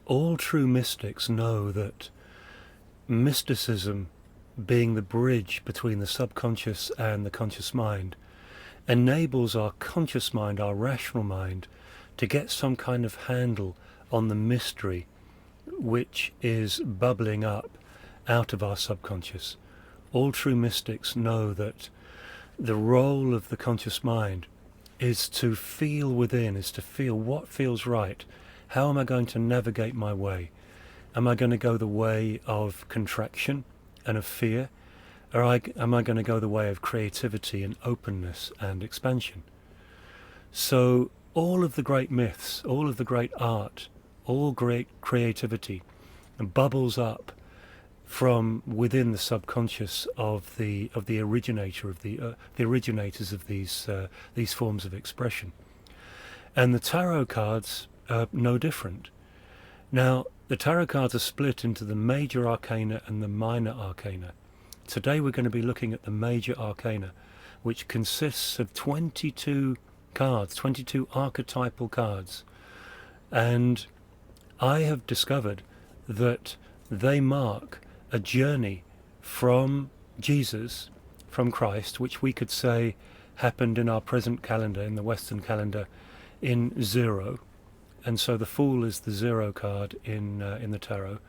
all true mystics know that mysticism, being the bridge between the subconscious and the conscious mind, enables our conscious mind, our rational mind, to get some kind of handle on the mystery which is bubbling up out of our subconscious. All true mystics know that the role of the conscious mind is to feel within, is to feel what feels right. How am I going to navigate my way? Am I going to go the way of contraction and of fear? Or am I going to go the way of creativity and openness and expansion? So all of the great myths, all of the great art, all great creativity bubbles up from within the subconscious of the originator of the originators of these forms of expression. And the tarot cards are no different. Now, the tarot cards are split into the major arcana and the minor arcana. Today we're going to be looking at the major arcana, which consists of 22 cards, 22 archetypal cards. And I have discovered that they mark a journey from Jesus, from Christ, which we could say happened in our present calendar, in the Western calendar, in 0. And so the Fool is the 0 card in the tarot,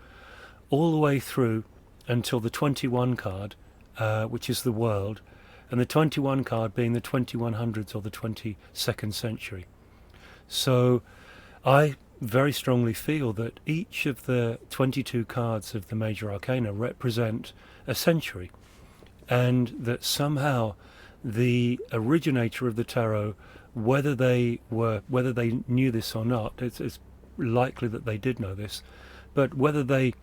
all the way through until the 21 card, which is the world, and the 21 card being the 2100s or the 22nd century. So I very strongly feel that each of the 22 cards of the major arcana represent a century, and that somehow the originator of the tarot, whether they knew this or not, it's likely that they did know this, but whether they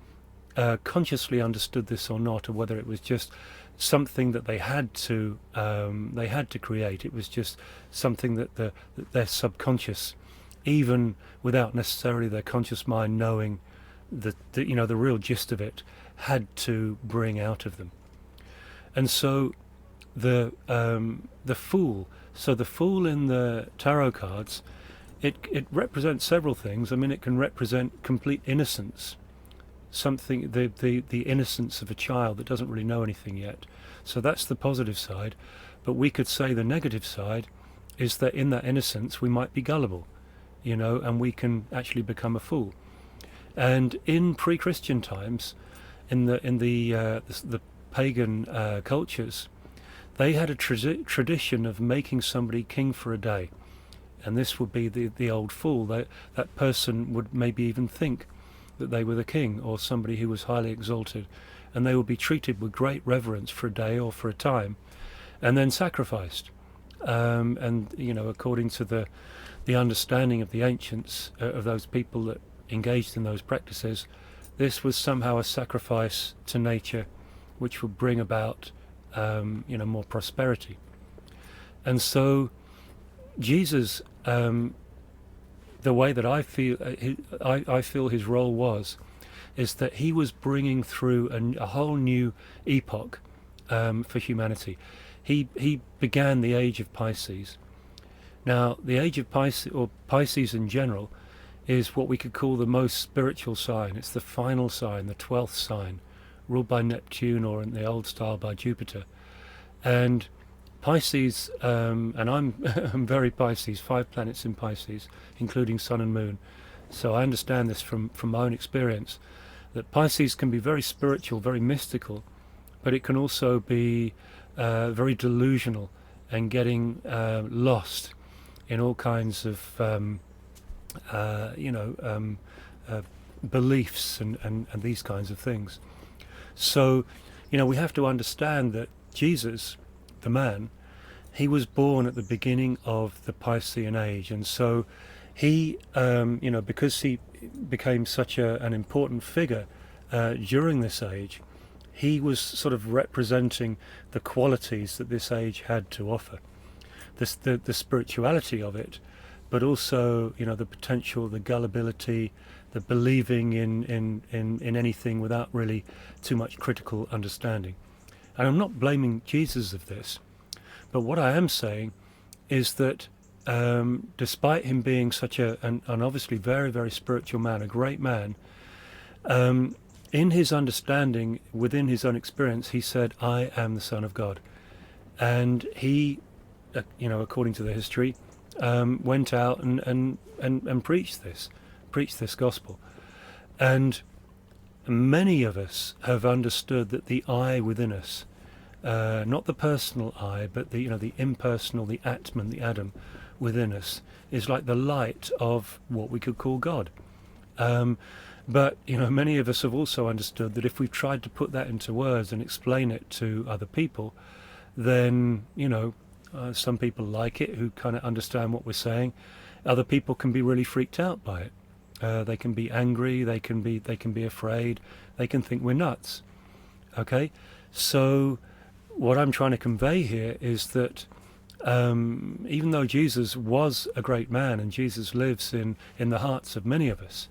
consciously understood this or not, or whether it was just something that they had to create, it was just something that their subconscious, even without necessarily their conscious mind knowing the real gist of it, had to bring out of them. And so the Fool. So the Fool in the tarot cards, it represents several things. I mean, it can represent complete innocence, something, the innocence of a child that doesn't really know anything yet. So that's the positive side. But we could say the negative side is that in that innocence we might be gullible, and we can actually become a fool. And in pre-Christian times, in the pagan cultures, they had a tradition of making somebody king for a day, and this would be the old fool. That person would maybe even think that they were the king or somebody who was highly exalted, and they would be treated with great reverence for a day or for a time, and then sacrificed. And according to the understanding of the ancients, of those people that engaged in those practices, this was somehow a sacrifice to nature, which would bring about more prosperity. And so Jesus, the way that I feel his role is that he was bringing through a whole new epoch for humanity. He began the age of Pisces. Now, the age of Pisces, or Pisces in general, is what we could call the most spiritual sign. It's the final sign, the 12th sign, ruled by Neptune, or in the old style by Jupiter. And Pisces, and I'm very Pisces, 5 planets in Pisces, including Sun and Moon. So I understand this from my own experience, that Pisces can be very spiritual, very mystical, but it can also be very delusional and getting lost in all kinds of beliefs and these kinds of things. So, we have to understand that Jesus, the man, he was born at the beginning of the Piscean age, and so he, because he became such an important figure during this age, he was sort of representing the qualities that this age had to offer, the spirituality of it, but also the potential, the gullibility, the believing in anything without really too much critical understanding. And I'm not blaming Jesus of this, but what I am saying is that despite him being such an obviously very, very spiritual man, a great man, in his understanding, within his own experience, he said, I am the Son of God. And he, according to the history, went out and preached this gospel. And many of us have understood that the I within us, not the personal I, but the impersonal, the Atman, the Adam within us, is like the light of what we could call God. But many of us have also understood that if we've tried to put that into words and explain it to other people, then some people like it, who kind of understand what we're saying. Other people can be really freaked out by it. They can be angry. They can be afraid. They can think we're nuts. Okay, so what I'm trying to convey here is that even though Jesus was a great man and Jesus lives in the hearts of many of us,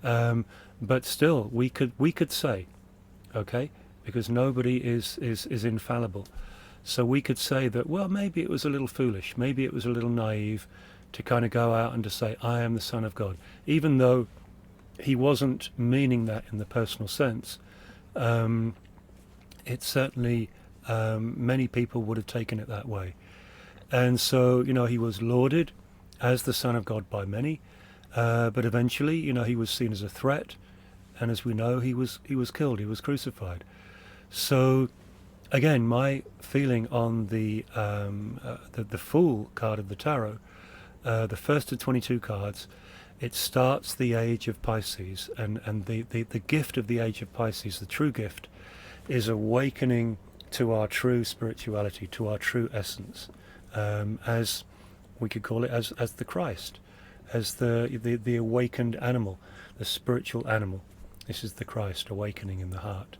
but still we could say, okay, because nobody is infallible. So we could say that, well, maybe it was a little foolish, maybe it was a little naive to kind of go out and to say, I am the Son of God, even though he wasn't meaning that in the personal sense. It certainly, many people would have taken it that way. And so, he was lauded as the Son of God by many, but eventually, he was seen as a threat, and as we know, he was killed, he was crucified. So again, my feeling on the Fool card of the Tarot, the first of 22 cards, it starts the age of Pisces, and the gift of the age of Pisces, the true gift, is awakening to our true spirituality, to our true essence, as we could call it, as the Christ, as the awakened animal, the spiritual animal. This is the Christ awakening in the heart.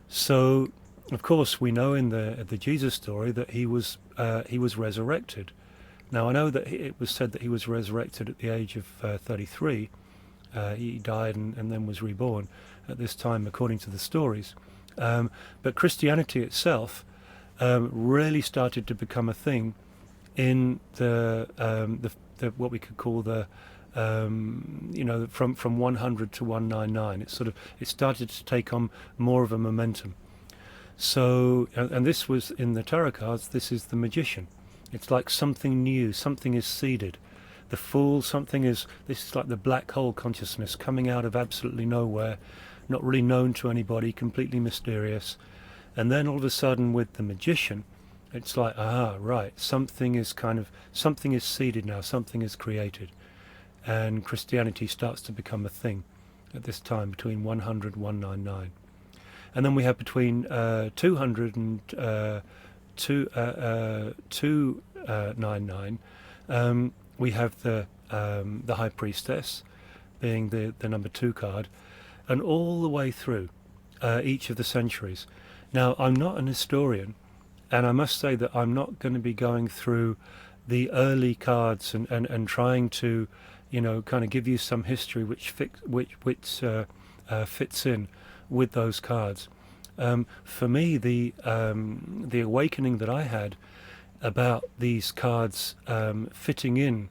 So, of course, we know in the Jesus story that he was resurrected. Now, I know that it was said that he was resurrected at the age of 33. He died and then was reborn at this time, according to the stories. But Christianity itself really started to become a thing in the what we could call the from 100 to 199. It started to take on more of a momentum. So, and this was in the tarot cards, this is the Magician. It's like something new, something is seeded. The Fool, this is like the black hole consciousness coming out of absolutely nowhere, not really known to anybody, completely mysterious. And then all of a sudden with the Magician, it's like, right, something is seeded now, something is created. And Christianity starts to become a thing at this time, between 100 and 199. And then we have between 200 and 299, we have the High Priestess, being the number 2 card, and all the way through each of the centuries. Now, I'm not an historian, and I must say that I'm not going to be going through the early cards and trying to, kind of give you some history which fits in with those cards. For me, the awakening that I had about these cards fitting in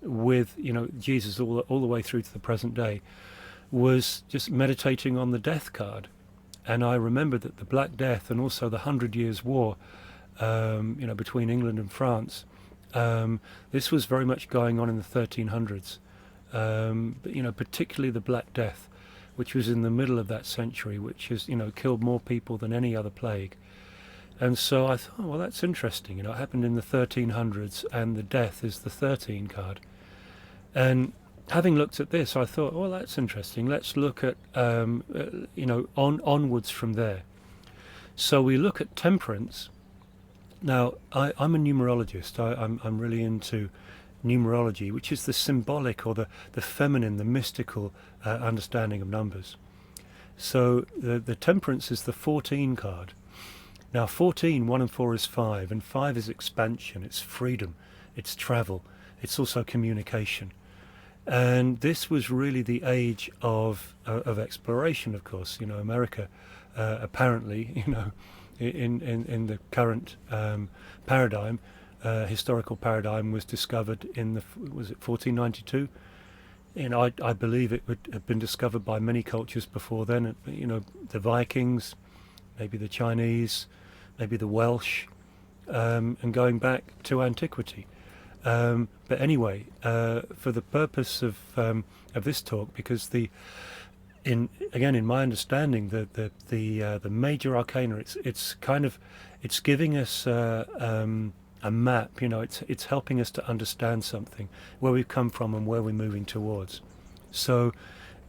with Jesus all the way through to the present day was just meditating on the Death card. And I remembered that the Black Death and also the 100 Years' War, between England and France, this was very much going on in the 1300s. But particularly the Black Death, which was in the middle of that century, which has killed more people than any other plague. And so I thought, well, that's interesting. It happened in the 1300s, and the Death is the 13 card. And having looked at this, I thought, well, that's interesting. Let's look at onwards from there. So we look at Temperance. Now, I'm a numerologist. I'm really into numerology, which is the symbolic or the feminine, the mystical understanding of numbers. So the Temperance is the 14 card. Now 14, 1 and 4 is 5, and 5 is expansion, it's freedom, it's travel, it's also communication. And this was really the age of exploration, of course. America apparently, in the current paradigm, historical paradigm was discovered in was it 1492? I believe it would have been discovered by many cultures before then. The Vikings, maybe the Chinese, maybe the Welsh, and going back to antiquity. But anyway, for the purpose of this talk, because in my understanding, the major arcana, it's giving us a map. It's helping us to understand something, where we've come from and where we're moving towards. So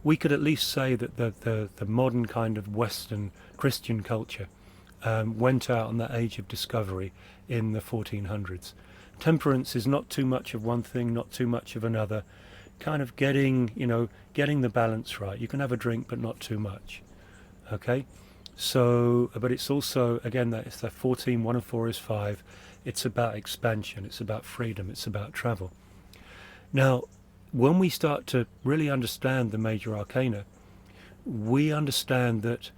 we could at least say that the modern kind of Western Christian culture went out on that age of discovery in the 1400s. Temperance is not too much of one thing, not too much of another, kind of getting the balance right. You can have a drink, but not too much. Okay? So, but it's also, again, that it's that 14, 1 and 4 is 5. It's about expansion, it's about freedom, it's about travel. Now, when we start to really understand the major arcana, we understand that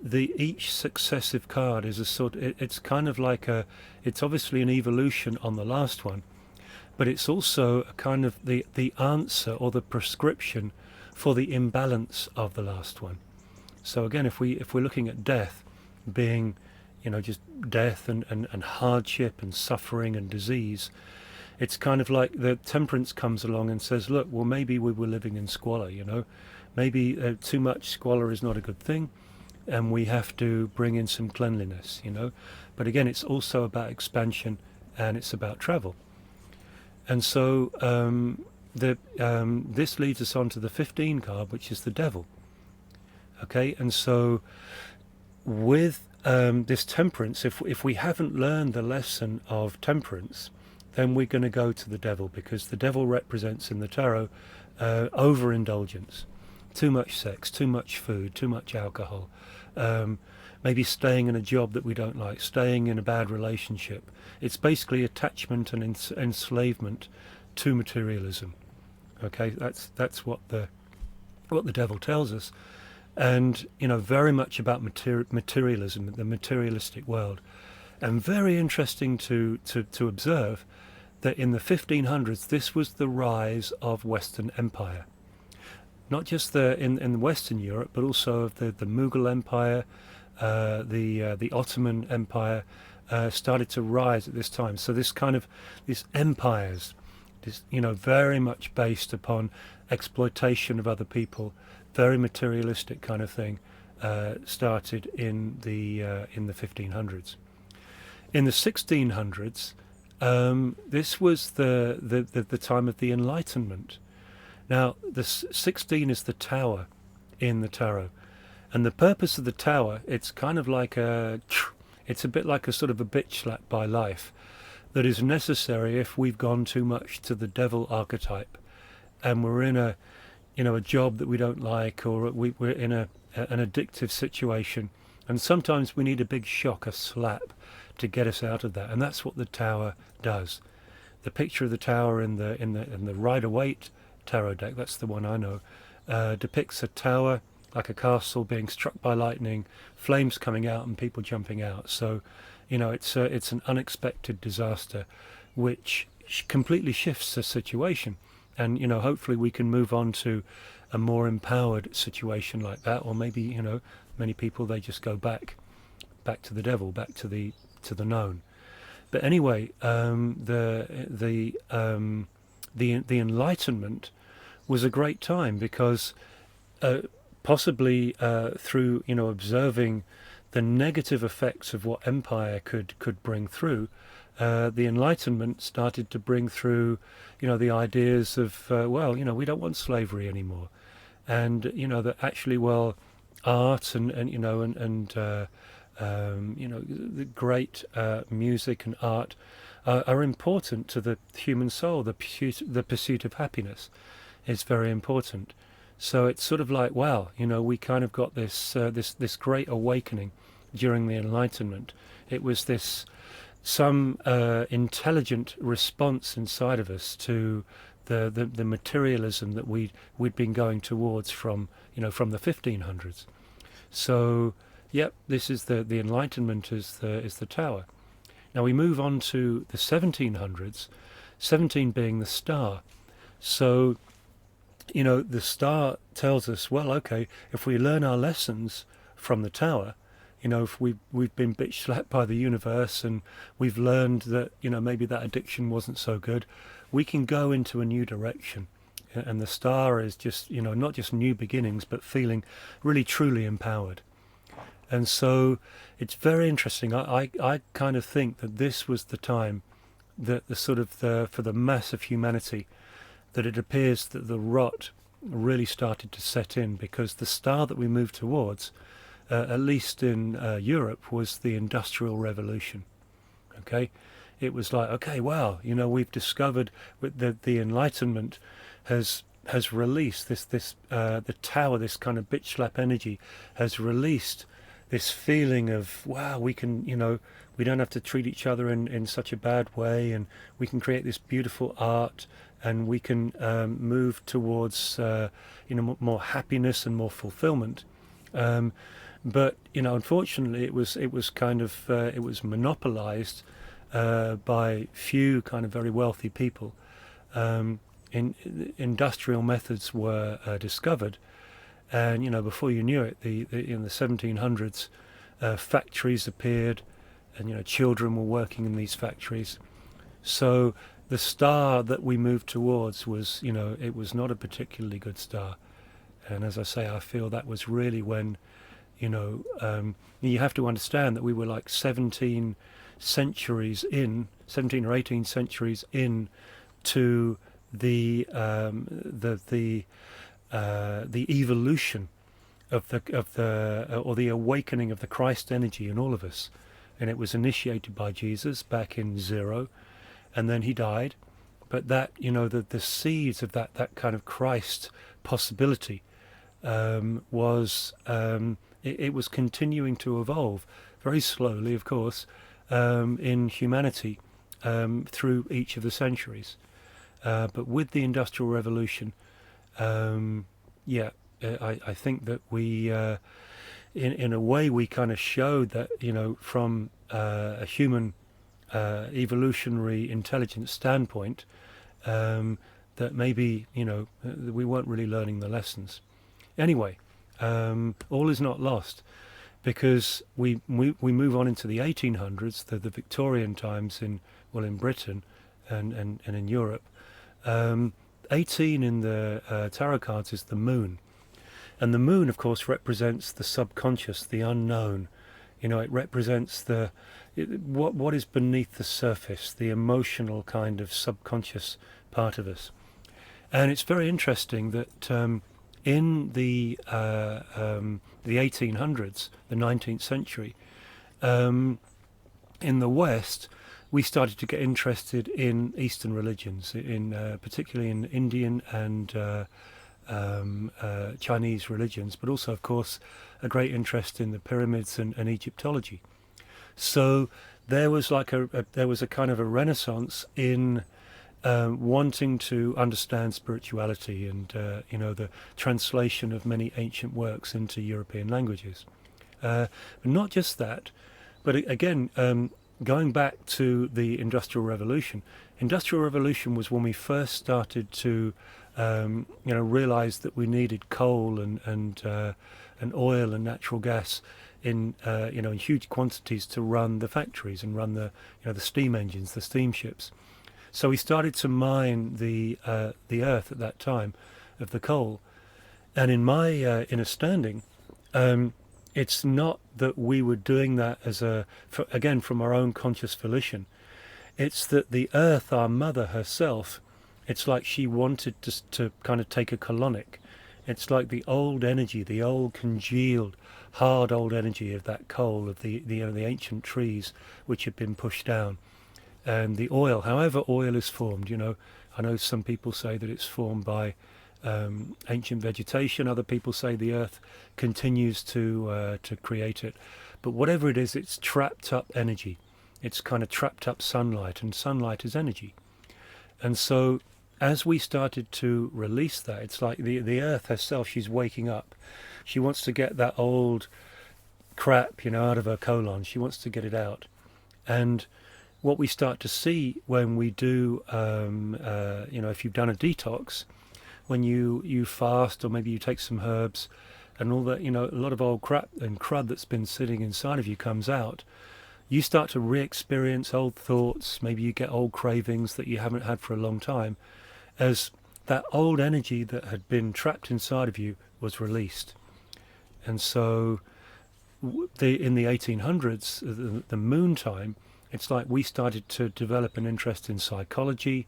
each successive card is it's kind of like it's obviously an evolution on the last one, but it's also a kind of the answer or the prescription for the imbalance of the last one. So again, if we're looking at death being, just death and hardship and suffering and disease, it's kind of like the temperance comes along and says, look, well, maybe we were living in squalor, maybe too much squalor is not a good thing, and we have to bring in some cleanliness, But again, it's also about expansion and it's about travel. And so this leads us on to the 15 card, which is the devil. Okay, and so with this temperance, if we haven't learned the lesson of temperance, then we're going to go to the devil, because the devil represents in the tarot overindulgence, too much sex, too much food, too much alcohol, maybe staying in a job that we don't like, staying in a bad relationship. It's basically attachment and enslavement to materialism. Okay, that's what the devil tells us. And very much about materialism, the materialistic world. And very interesting to observe that in the 1500s, this was the rise of Western Empire. Not just in Western Europe, but also of the Mughal Empire, the Ottoman Empire started to rise at this time. So these empires, very much based upon exploitation of other people, very materialistic kind of thing, started in the 1500s. In the 1600s, this was the time of the Enlightenment. Now, the 16 is the tower in the tarot, and the purpose of the tower, it's kind of like it's a bit like a sort of a bitch slap by life that is necessary if we've gone too much to the devil archetype, and we're in a job that we don't like, or we're in an addictive situation, and sometimes we need a big shock, a slap, to get us out of that, and that's what the tower does. The picture of the tower in the Rider-Waite tarot deck, that's the one I know, depicts a tower like a castle being struck by lightning, flames coming out and people jumping out. So, it's an unexpected disaster which completely shifts the situation. And, hopefully we can move on to a more empowered situation like that, or maybe, many people, they just go back to the devil, back to the known. But anyway, the Enlightenment was a great time, because possibly through observing the negative effects of what empire could bring through, the Enlightenment started to bring through the ideas of we don't want slavery anymore, and that actually art and the great music and art are important to the human soul. The pursuit of happiness is very important. So it's sort of like, we kind of got this great awakening during the Enlightenment. It was some intelligent response inside of us to the materialism that we'd been going towards from the 1500s. So, yep, this is the Enlightenment is the tower. Now we move on to the 1700s, 17 being the star. So, the star tells us, well, okay, if we learn our lessons from the tower, if we've been bitch slapped by the universe and we've learned that, maybe that addiction wasn't so good, we can go into a new direction. And the star is just, not just new beginnings, but feeling really truly empowered. And so it's very interesting. I kind of think that this was the time that for the mass of humanity, that it appears that the rot really started to set in, because the star that we moved towards, at least in Europe, was the Industrial Revolution. Okay, it was like, okay, wow, we've discovered the Enlightenment has released the tower, this kind of bitch slap energy, has released this feeling of, wow, we can, we don't have to treat each other in such a bad way, and we can create this beautiful art, and we can move towards more happiness and more fulfillment. But unfortunately, it was kind of it was monopolized by few kind of very wealthy people. Industrial methods were discovered, and before you knew it, in the 1700s, factories appeared, and children were working in these factories. So the star that we moved towards was, it was not a particularly good star. And as I say, I feel that was really when, you have to understand that we were like 17 or 18 centuries in to the evolution of the awakening of the Christ energy in all of us. And it was initiated by Jesus back in 0, and then he died. But that, the seeds of that kind of Christ possibility was it was continuing to evolve very slowly, of course, in humanity through each of the centuries. But with the Industrial Revolution, I think that we, in a way, we kind of showed that, from a human evolutionary intelligence standpoint, that maybe, we weren't really learning the lessons. Anyway, all is not lost, because we move on into the 1800s, the Victorian times in Britain and in Europe. 18 in the tarot cards is the moon. And the moon, of course, represents the subconscious, the unknown. It represents what is beneath the surface, the emotional kind of subconscious part of us. And it's very interesting that in the 1800s, the 19th century, in the West, we started to get interested in Eastern religions, particularly in Indian and Chinese religions, but also, of course, a great interest in the pyramids and Egyptology. So there was there was a kind of a renaissance in wanting to understand spirituality and the translation of many ancient works into European languages. But not just that, but again, going back to the Industrial Revolution. Industrial Revolution was when we first started to realize that we needed coal and oil and natural gas in huge quantities to run the factories and run the steam engines, the steamships. So we started to mine the earth at that time of the coal. And in my understanding, it's not that we were doing that again from our own conscious volition. It's that the earth, our mother herself, it's like she wanted to kind of take a colonic. It's like the old energy, the old congealed, hard old energy of that coal, of the ancient trees which had been pushed down. And the oil, however oil is formed, I know some people say that it's formed by ancient vegetation. Other people say the earth continues to create it. But whatever it is, it's trapped up energy. It's kind of trapped up sunlight, and sunlight is energy. And so as we started to release that, it's like the earth herself, she's waking up. She wants to get that old crap, out of her colon. She wants to get it out. And what we start to see when we do, if you've done a detox, when you fast, or maybe you take some herbs, and all that, a lot of old crap and crud that's been sitting inside of you comes out. You start to re-experience old thoughts. Maybe you get old cravings that you haven't had for a long time, as that old energy that had been trapped inside of you was released. And so in the 1800s, the moon time, it's like we started to develop an interest in psychology.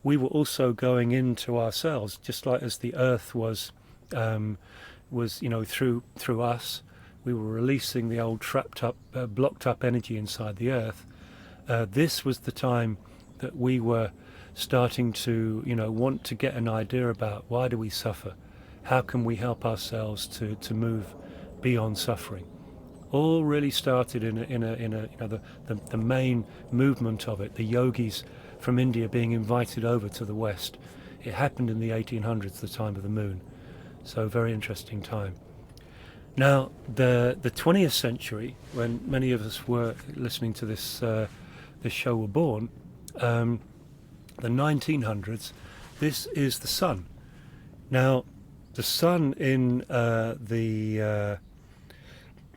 We were also going into ourselves, just like as the earth was through us. We were releasing the old trapped up, blocked up energy inside the earth. This was the time that we were starting to, want to get an idea about, why do we suffer? How can we help ourselves to move beyond suffering? All really started in the main movement of it, the yogis from India being invited over to the West. It happened in the 1800s, the time of the moon. So very interesting time. Now, the 20th century, when many of us were listening to this show were born, the 1900s, this is the sun. Now, the sun in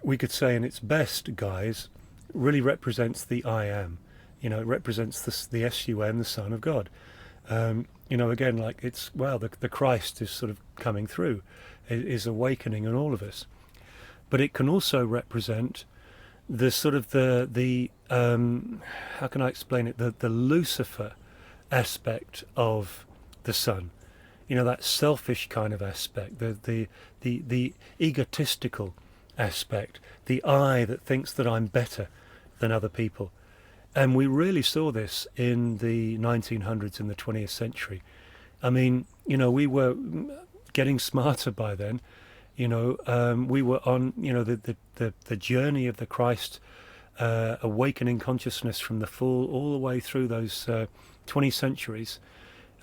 we could say in its best guise, really represents the I am. It represents the S-U-N, the Son of God. Again, like the Christ is sort of coming through, is awakening in all of us. But it can also represent the sort of the how can I explain it? The Lucifer aspect of the sun. That selfish kind of aspect, the egotistical aspect, the I that thinks that I'm better than other people. And we really saw this in the 1900s, in the 20th century. I mean, we were getting smarter by then. We were on, the journey of the Christ awakening consciousness from the fall all the way through those 20 centuries.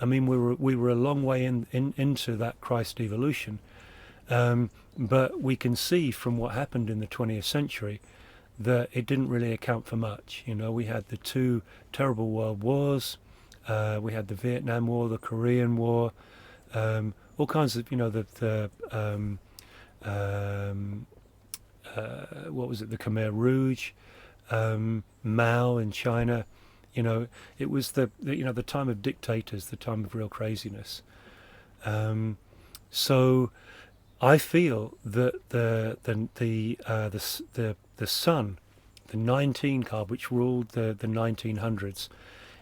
I mean, we were a long way into that Christ evolution. But we can see from what happened in the 20th century that it didn't really account for much. We had the two terrible world wars, we had the Vietnam War, the Korean War, all kinds of, what was it, the Khmer Rouge, Mao in China. It was the time of dictators, the time of real craziness. So I feel that the sun, the 19 card, which ruled the 1900s,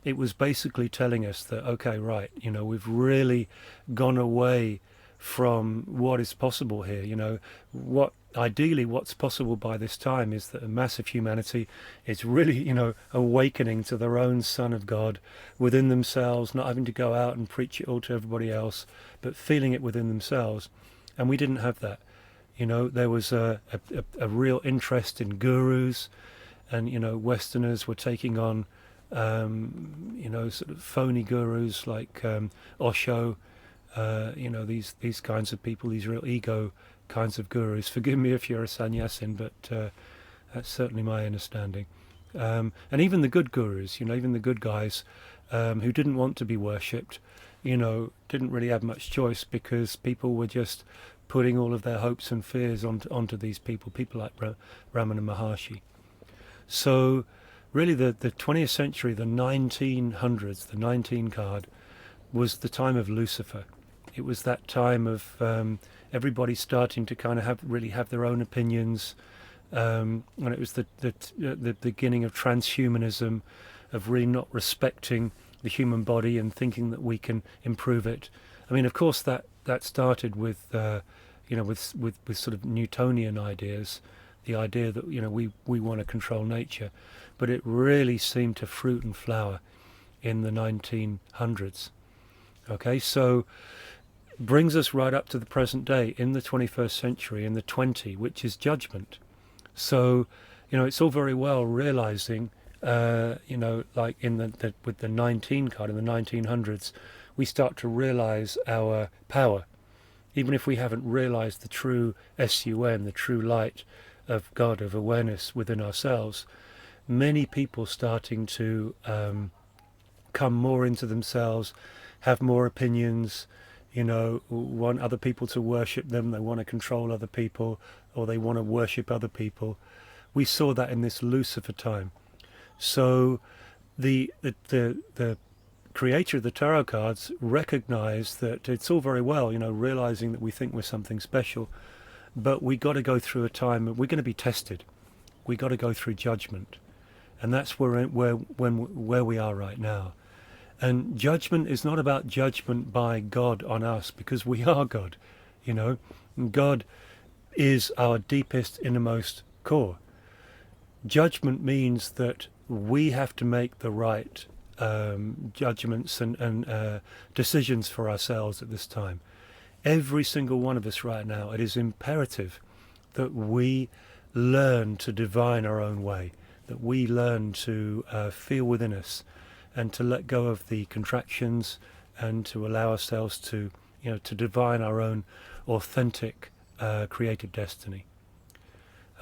it was basically telling us that, okay, right, we've really gone away from what is possible here. Ideally what's possible by this time is that a mass of humanity is really, awakening to their own Son of God within themselves, not having to go out and preach it all to everybody else, but feeling it within themselves. And we didn't have that. There was a real interest in gurus, and Westerners were taking on sort of phony gurus like Osho, these kinds of people, these real ego kinds of gurus. Forgive me if you're a sannyasin, but that's certainly my understanding. And even the good gurus, even the good guys who didn't want to be worshipped, didn't really have much choice, because people were just putting all of their hopes and fears onto these people like Ramana Maharshi. So really the 20th century, the 1900s, the 19 card, was the time of Lucifer. It was that time of everybody starting to kind of have their own opinions, and it was the beginning of transhumanism, of really not respecting the human body and thinking that we can improve it. I mean, of course, that started with with sort of Newtonian ideas, the idea that we want to control nature, but it really seemed to fruit and flower in the 1900s. Okay, so brings us right up to the present day in the 21st century, in the 20, which is Judgement. So it's all very well realizing like with the 19 card in the 1900s, we start to realize our power, even if we haven't realized the true SUN, the true light of God, of awareness within ourselves. many people starting to come more into themselves, have more opinions, want other people to worship them, they want to control other people, or they want to worship other people. We saw that in this Lucifer time. So the creator of the tarot cards recognized that it's all very well, realizing that we think we're something special, but we got to go through a time, we're going to be tested. We got to go through judgment. And that's where we are right now. And judgment is not about judgment by God on us, because we are God. God is our deepest, innermost core. Judgment means that we have to make the right judgments and decisions for ourselves at this time. Every single one of us right now, it is imperative that we learn to divine our own way, that we learn to feel within us and to let go of the contractions and to allow ourselves to, to divine our own authentic creative destiny.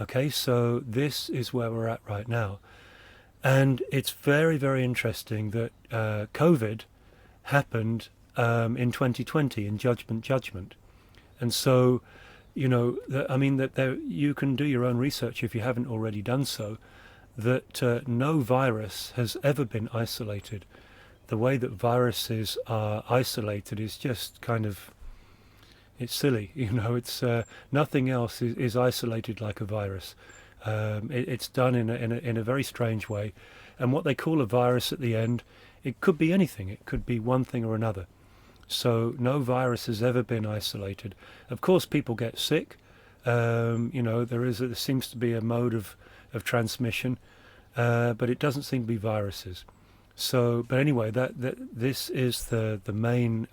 Okay, so this is where we're at right now. And it's very, very interesting that COVID happened in 2020 in Judgment. And so, that you can do your own research if you haven't already done so, that no virus has ever been isolated. The way that viruses are isolated is just kind of, it's silly, it's nothing else is isolated like a virus. It's done in a very strange way, and what they call a virus at the end, it could be anything. It could be one thing or another. So no virus has ever been isolated. Of course, people get sick. There seems to be a mode of transmission, but it doesn't seem to be viruses. So, but anyway, this is the main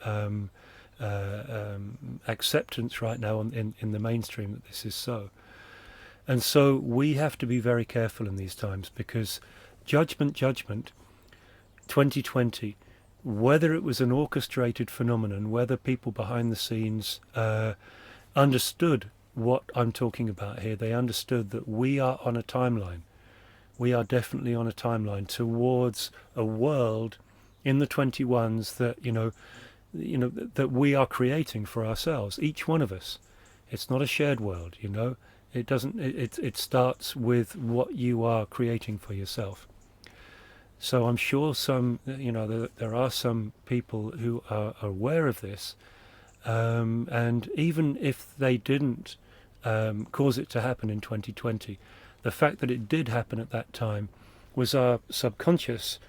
acceptance right now in the mainstream that this is so. And so we have to be very careful in these times, because Judgment 2020, whether it was an orchestrated phenomenon, whether people behind the scenes understood what I'm talking about here, they understood that we are on a timeline. We are definitely on a timeline towards a world in the 21s that, that we are creating for ourselves, each one of us. It's not a shared world, It doesn't. It starts with what you are creating for yourself. So I'm sure there are some people who are aware of this, and even if they didn't cause it to happen in 2020, the fact that it did happen at that time was our subconscious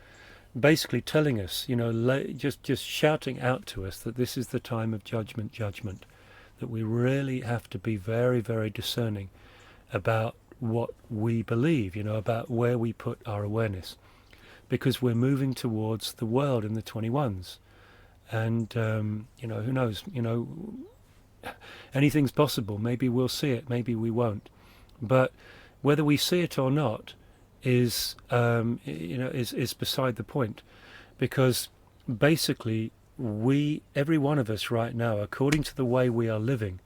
basically telling us, just shouting out to us that this is the time of judgment. That we really have to be very, very discerning about what we believe, about where we put our awareness, because we're moving towards the world in the 21s. And, who knows, anything's possible. Maybe we'll see it, maybe we won't. But whether we see it or not is beside the point, because basically every one of us right now, according to the way we are living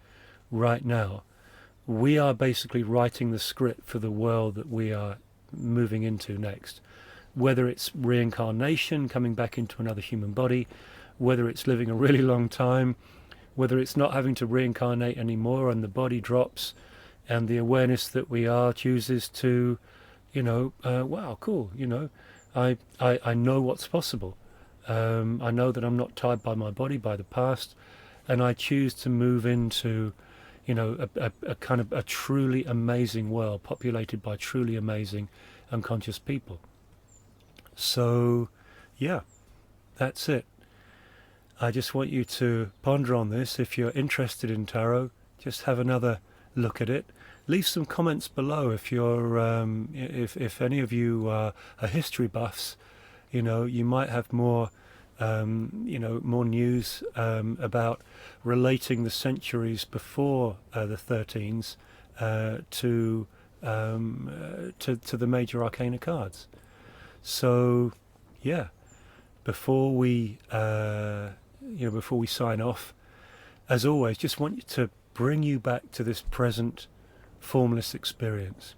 right now, we are basically writing the script for the world that we are moving into next. Whether it's reincarnation, coming back into another human body, whether it's living a really long time, whether it's not having to reincarnate anymore and the body drops and the awareness that we are chooses to, wow, cool, I know what's possible. I know that I'm not tied by my body, by the past, and I choose to move into, a kind of a truly amazing world populated by truly amazing unconscious people. So, yeah, that's it. I just want you to ponder on this. If you're interested in tarot, just have another look at it. Leave some comments below if you're, if any of you are history buffs. You might have more, more news about relating the centuries before the 13s to the Major Arcana cards. So, yeah, before we sign off, as always, just want to bring you back to this present formless experience.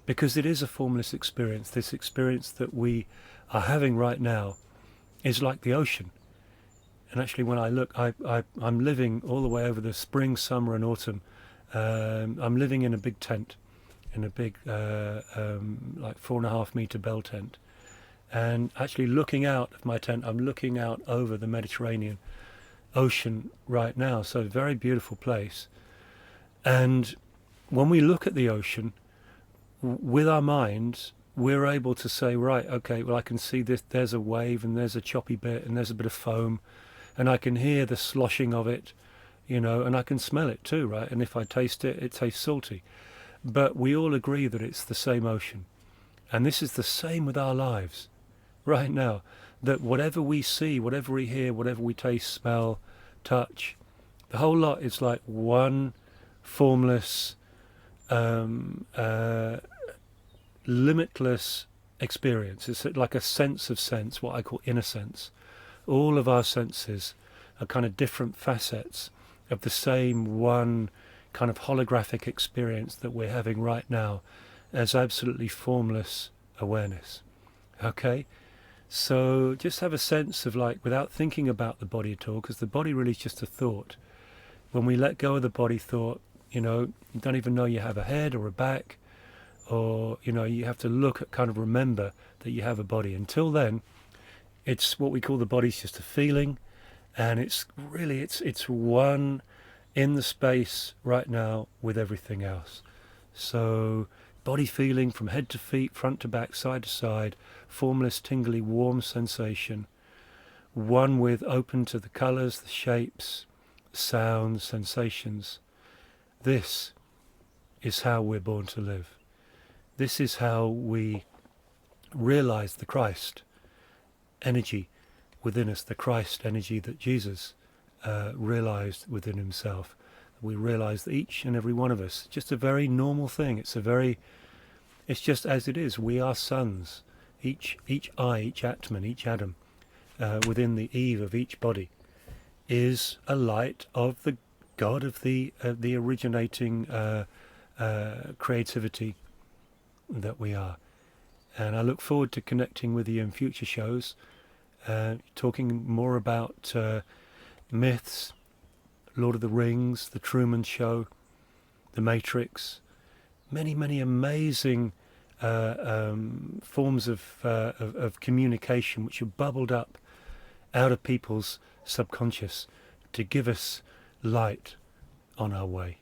because it is a formless experience. This experience that we are having right now is like the ocean. And actually, when I look, I'm living all the way over the spring, summer and autumn. I'm living in a big tent, in a big like 4.5 meter bell tent. And actually looking out of my tent, I'm looking out over the Mediterranean Ocean right now. So a very beautiful place. And when we look at the ocean, with our minds, we're able to say, right, okay, well, I can see this, there's a wave and there's a choppy bit and there's a bit of foam, and I can hear the sloshing of it, you know, and I can smell it too, right? And if I taste it, it tastes salty. But we all agree that it's the same ocean. And this is the same with our lives right now, that whatever we see, whatever we hear, whatever we taste, smell, touch, the whole lot is like one formless, limitless experience. It's like a sense of sense, what I call inner sense. All of our senses are kind of different facets of the same one kind of holographic experience that we're having right now as absolutely formless awareness. Okay? So just have a sense of, like, without thinking about the body at all, because the body really is just a thought. When we let go of the body thought, you know, you don't even know you have a head or a back, or, you know, you have to look at, kind of remember that you have a body. Until then, it's what we call the body's just a feeling, and it's really, it's one in the space right now with everything else. So body feeling from head to feet, front to back, side to side, formless, tingly, warm sensation, one with open to the colours, the shapes, sounds, sensations. This is how we're born to live. This is how we realize the Christ energy within us, the Christ energy that Jesus realized within himself. We realize that each and every one of us, just a very normal thing. It's just as it is. We are suns. Each eye, each atman, each atom within the eve of each body is a light of the God of the originating creativity that we are. And I look forward to connecting with you in future shows, talking more about myths, Lord of the Rings, The Truman Show, The Matrix, many amazing forms of communication which have bubbled up out of people's subconscious to give us light on our way.